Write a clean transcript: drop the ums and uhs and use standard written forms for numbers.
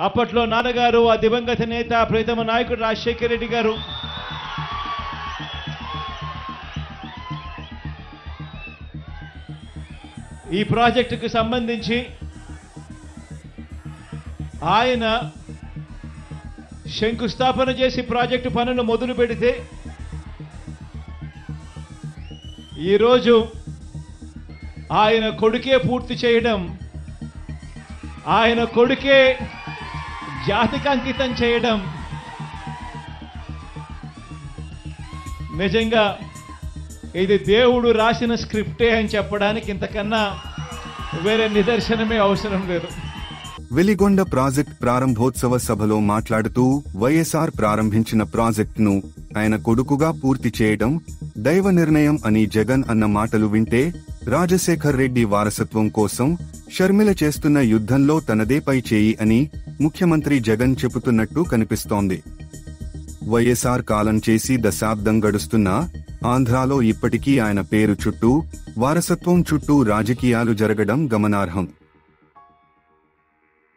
అప్పట్లో నాన్నగారు, ఆ దివంగత నేత ప్రియతమ నాయకుడు రాజశేఖర రెడ్డి గారు ఈ ప్రాజెక్టుకు సంబంధించి ఆయన శంకుస్థాపన చేసి ప్రాజెక్టు పనులు మొదలు పెడితే ఈరోజు ఆయన కొడుకే పూర్తి చేయడం, ఆయన కొడుకే జాతికంకితం చేయడం నిజంగా ఇది దేవుడు రాసిన స్క్రిప్టే అని చెప్పడానికి ఇంతకన్నా వేరే నిదర్శనమే అవసరం లేదు. వెలిగొండ ప్రాజెక్ట్ ప్రారంభోత్సవ సభలో మాట్లాడుతూ వైఎస్ఆర్ ప్రారంభించిన ప్రాజెక్టును ఆయన కొడుకుగా పూర్తి చేయడం దైవ నిర్ణయం అని జగన్ అన్న మాటలు వింటే రాజశేఖర్ రెడ్డి వారసత్వం కోసం షర్మిల చేస్తున్న యుద్ధంలో తనదే పై చేయి అని ముఖ్యమంత్రి జగన్ చెబుతున్నట్టు కనిపిస్తోంది. వైఎస్ఆర్ కాలం చేసి దశాబ్దం గడుస్తున్నా ఆంధ్రాలో ఇప్పటికీ ఆయన పేరు చుట్టూ, వారసత్వం చుట్టూ రాజకీయాలు జరగడం గమనార్హం.